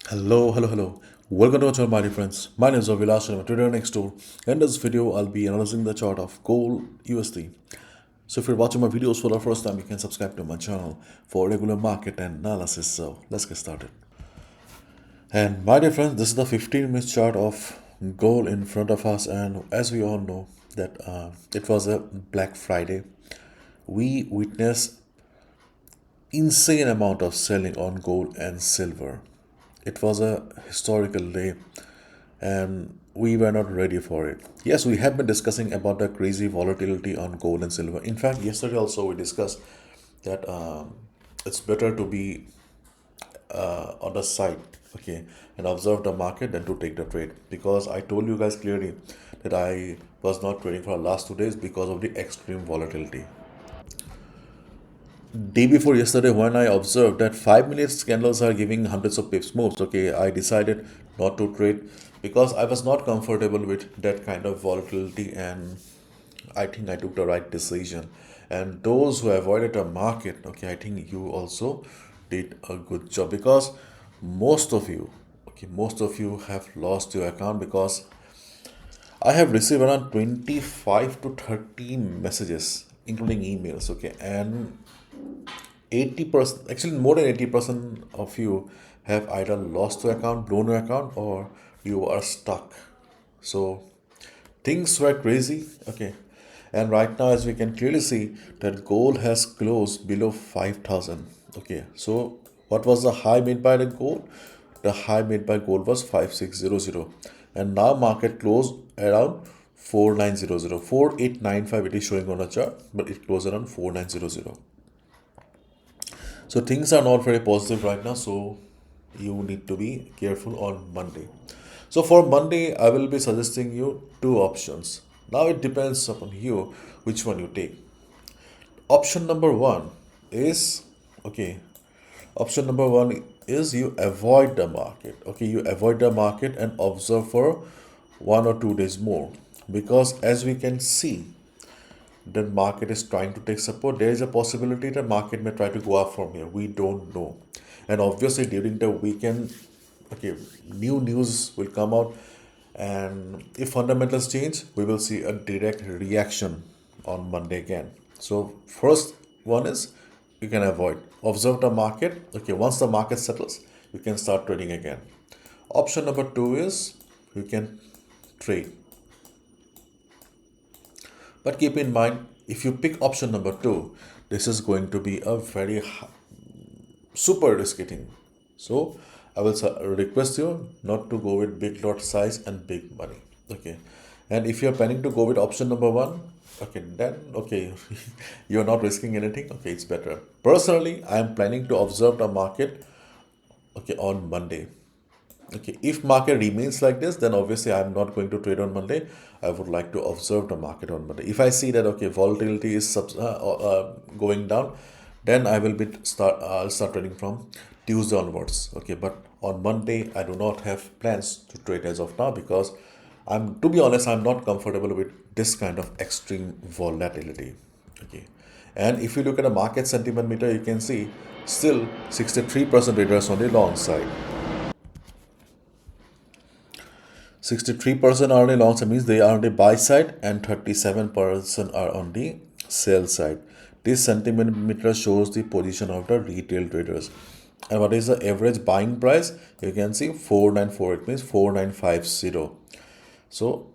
Hello. Welcome to our channel, my dear friends. My name is Vilas and I'm a trader next door. In this video, I'll be analyzing the chart of gold USD. So if you're watching my videos for the first time, you can subscribe to my channel for regular market analysis. So let's get started. And my dear friends, this is the 15-minute chart of gold in front of us. And as we all know, that it was a Black Friday. We witnessed insane amount of selling on gold and silver. It was a historical day and we were not ready for it. Yes, we have been discussing about the crazy volatility on gold and silver. In fact, yesterday also we discussed that it's better to be on the side, okay, and observe the market than to take the trade, because I told you guys clearly that I was not trading for the last 2 days because of the extreme volatility. Day before yesterday, when I observed that 5 minutes candles are giving hundreds of pips moves, okay, I decided not to trade because I was not comfortable with that kind of volatility, and I think I took the right decision. And those who avoided the market, okay, I think you also did a good job, because most of you, okay, most of you have lost your account, because I have received around 25 to 30 messages, including emails, okay, and 80%, actually more than 80% of you have either lost your account, blown your account, or you are stuck. So things were crazy, okay. And right now, as we can clearly see, that gold has closed below 5,000, okay. So what was the high made by the gold? The high made by gold was 5600, and now market closed around 4900, 4895 it is showing on a chart, but it closed around 4900. So things are not very positive right now. So you need to be careful on Monday. So for Monday, I will be suggesting you two options. Now it depends upon you which one you take. Option number one is, okay. Option number one is you avoid the market. Okay, you avoid the market and observe for 1 or 2 days more, because as we can see, the market is trying to take support. There is a possibility that market may try to go up from here. We don't know. And obviously during the weekend, okay, new news will come out, and if fundamentals change, we will see a direct reaction on Monday again. So first one is, you can avoid, observe the market. Okay, once the market settles, you can start trading again. Option number two is you can trade. But keep in mind, if you pick option number two, this is going to be a very super risky thing. So I will request you not to go with big lot size and big money. Okay. And if you're planning to go with option number one, okay, then okay, you're not risking anything. Okay, it's better. Personally, I am planning to observe the market, okay, on Monday. Okay, if market remains like this, then obviously I'm not going to trade on Monday. I would like to observe the market on Monday. If I see that okay, volatility is going down, then I will be I'll start trading from Tuesday onwards. Okay, but on Monday I do not have plans to trade as of now, because to be honest, I'm not comfortable with this kind of extreme volatility. Okay, and if you look at a market sentiment meter, you can see still 63% traders on the long side. 63% are on the long side, means they are on the buy side, and 37% are on the sell side. This sentiment meter shows the position of the retail traders. And what is the average buying price? You can see 4948, means 4950. So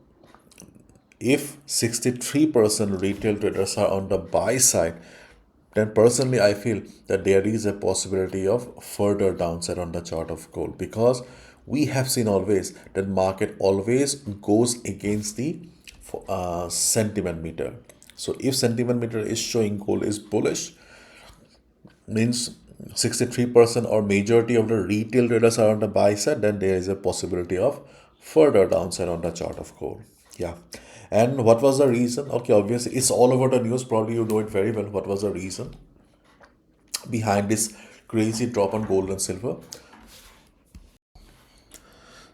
if 63% retail traders are on the buy side, then personally I feel that there is a possibility of further downside on the chart of gold, because we have seen always that market always goes against the sentiment meter. So if sentiment meter is showing gold is bullish, means 63% or majority of the retail traders are on the buy side, then there is a possibility of further downside on the chart of gold. Yeah. And what was the reason? Okay, obviously it's all over the news, probably you know it very well. What was the reason behind this crazy drop on gold and silver?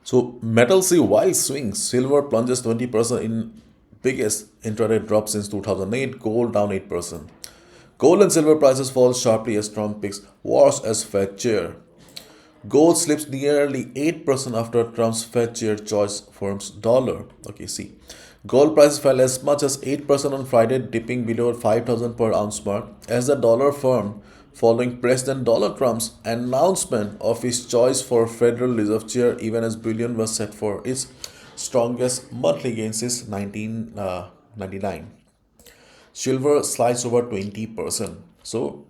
So metals see wild swings. Silver plunges 20% in biggest intraday drop since 2008. Gold down 8%. Gold and silver prices fall sharply as Trump picks wars as Fed chair. Gold slips nearly 8% after Trump's Fed chair choice firm's dollar. Okay, see. Gold prices fell as much as 8% on Friday, dipping below 5,000 per ounce mark as the dollar firmed following President Donald Trump's announcement of his choice for Federal Reserve Chair, even as bullion was set for its strongest monthly gain since 1999. Silver slides over 20%. So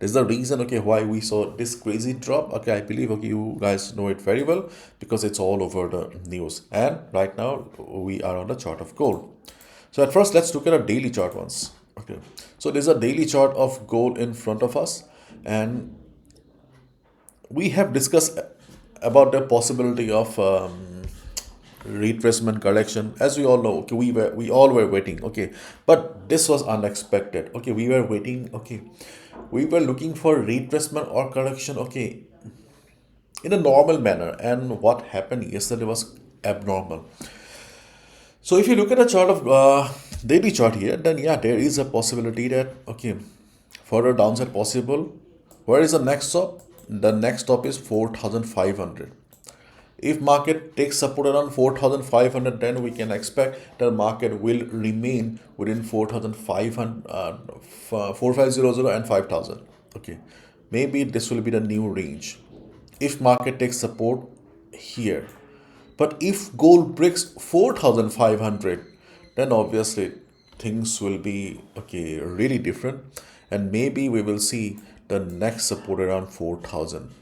this is the reason, okay, why we saw this crazy drop. Okay, I believe, okay, you guys know it very well because it's all over the news. And right now we are on the chart of gold. So at first, let's look at a daily chart once. Okay, so there's a daily chart of gold in front of us, and we have discussed about the possibility of retracement correction. As we all know, okay, we all were waiting, okay, but this was unexpected. Okay, we were waiting, okay, we were looking for retracement or correction, okay, in a normal manner, and what happened yesterday was abnormal. So if you look at a chart of daily chart here, then yeah, there is a possibility that, okay, further downside possible. Where is the next stop? The next stop is 4,500. If market takes support around 4,500, then we can expect the market will remain within 4,500, 4,500 and 5,000. Okay, maybe this will be the new range if market takes support here. But if gold breaks 4,500, then obviously things will be, okay, really different, and maybe we will see the next support around 4,000.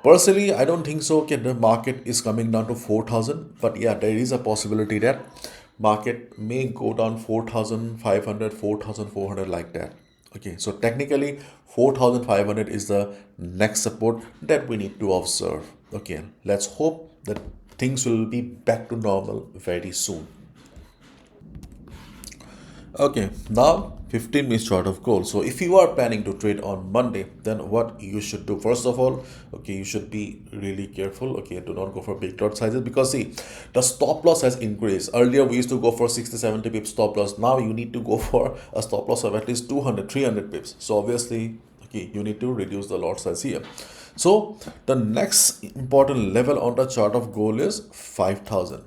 Personally, I don't think so. Okay, the market is coming down to 4,000, but yeah, there is a possibility that market may go down 4,500, 4,400 like that. Okay, so technically 4,500 is the next support that we need to observe. Okay, let's hope that things will be back to normal very soon. Okay, now 15 minutes chart of gold. So if you are planning to trade on Monday, then what you should do? First of all, okay, you should be really careful. Okay, do not go for big lot sizes because see, the stop loss has increased. Earlier we used to go for 60, 70 pips stop loss. Now you need to go for a stop loss of at least 200, 300 pips. So obviously, okay, you need to reduce the lot size here. So the next important level on the chart of gold is 5,000.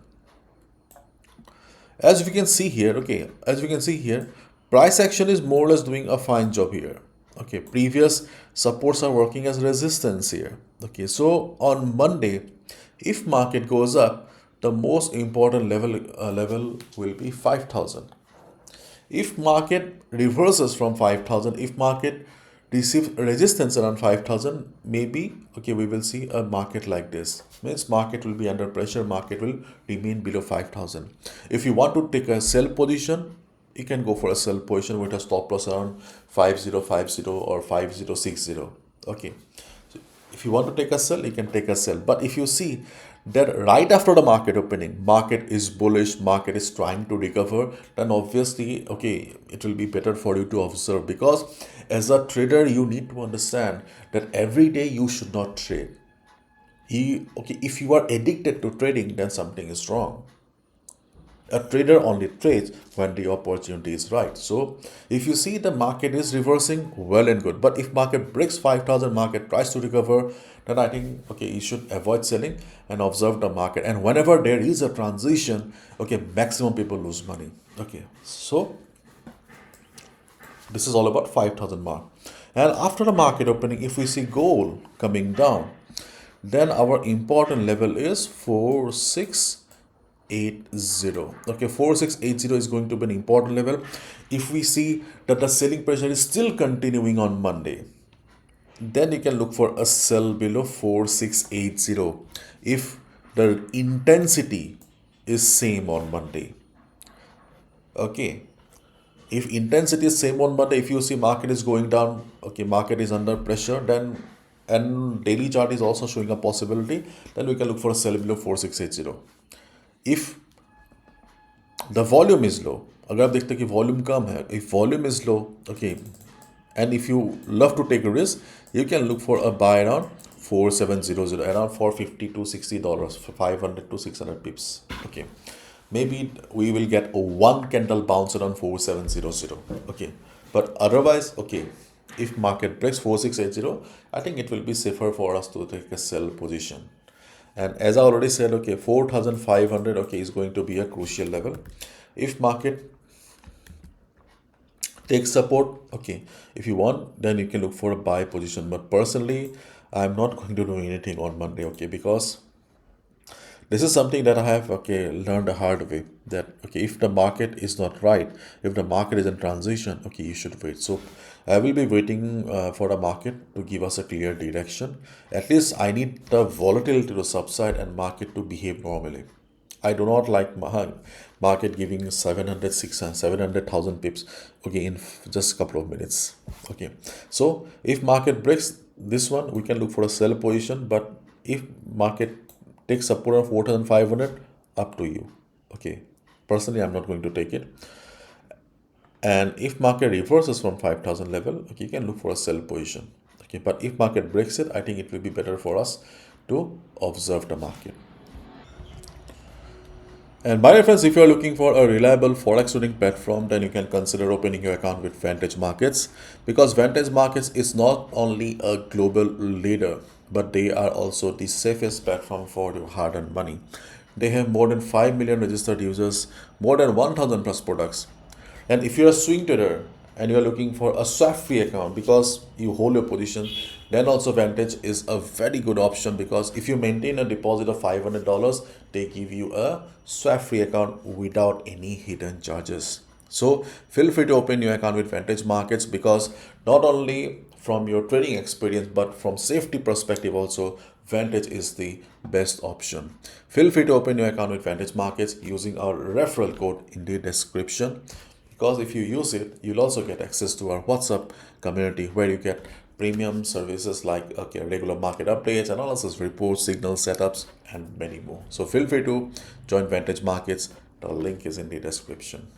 As we can see here, okay, as we can see here, price action is more or less doing a fine job here. Okay, previous supports are working as resistance here. Okay, so on Monday, if market goes up, the most important level will be 5,000. If market reverses from 5,000, if market receives resistance around 5,000, maybe, okay, we will see a market like this. Means market will be under pressure, market will remain below 5,000. If you want to take a sell position, you can go for a sell position with a stop loss around 5,050 or 5,060. Okay, so if you want to take a sell, you can take a sell. But if you see that right after the market opening, market is bullish, market is trying to recover, then obviously, okay, it will be better for you to observe, because as a trader, you need to understand that every day you should not trade. Okay, if you are addicted to trading, then something is wrong. A trader only trades when the opportunity is right. So if you see the market is reversing, well and good. But if market breaks 5,000, market tries to recover, then I think, okay, you should avoid selling and observe the market. And whenever there is a transition, okay, maximum people lose money. Okay, so this is all about 5,000 mark. And after the market opening, if we see gold coming down, then our important level is 4,680. Okay, 4,680 is going to be an important level. If we see that the selling pressure is still continuing on Monday, then you can look for a sell below 4,680 if the intensity is same on Monday. Okay, if intensity is same on Monday, if you see market is going down, okay, market is under pressure, then, and daily chart is also showing a possibility, then we can look for a sell below 4,680. If the volume is low, अगर आप देखते हैं कि volume कम है, if volume is low, okay, and if you love to take a risk, you can look for a buy around 4,700, around 450 to $60, 500 to 600 pips. Okay, maybe we will get a one candle bounce around 4,700. Okay, but otherwise, okay, If market breaks 4680, I think it will be safer for us to take a sell position. And as I already said, okay, 4500, okay, is going to be a crucial level. If market takes support, okay, if you want, then you can look for a buy position. But personally, I'm not going to do anything on Monday, okay, because this is something that I have, okay, learned the hard way, that okay, if the market is not right, if the market is in transition, okay, you should wait. So I will be waiting for the market to give us a clear direction. At least I need the volatility to subside and market to behave normally. I do not like market giving 700, 600, 700,000 pips, okay, in just a couple of minutes. Okay, so if market breaks this one, we can look for a sell position. But if market takes support of 4,500, up to you. Okay, personally, I'm not going to take it. And if market reverses from 5,000 level, okay, you can look for a sell position. Okay, but if market breaks it, I think it will be better for us to observe the market. And my friends, if you are looking for a reliable forex trading platform, then you can consider opening your account with Vantage Markets, because Vantage Markets is not only a global leader, but they are also the safest platform for your hard-earned money. They have more than 5 million registered users, more than 1,000 plus products. And if you're a swing trader and you're looking for a swap free account because you hold your position, then also Vantage is a very good option, because if you maintain a deposit of $500, they give you a swap free account without any hidden charges. So feel free to open your account with Vantage Markets, because not only from your trading experience but from safety perspective also, Vantage is the best option. Feel free to open your account with Vantage Markets using our referral code in the description, because if you use it, you'll also get access to our WhatsApp community, where you get premium services like, okay, regular market updates, analysis reports, signal setups, and many more. So feel free to join Vantage Markets. The link is in the description.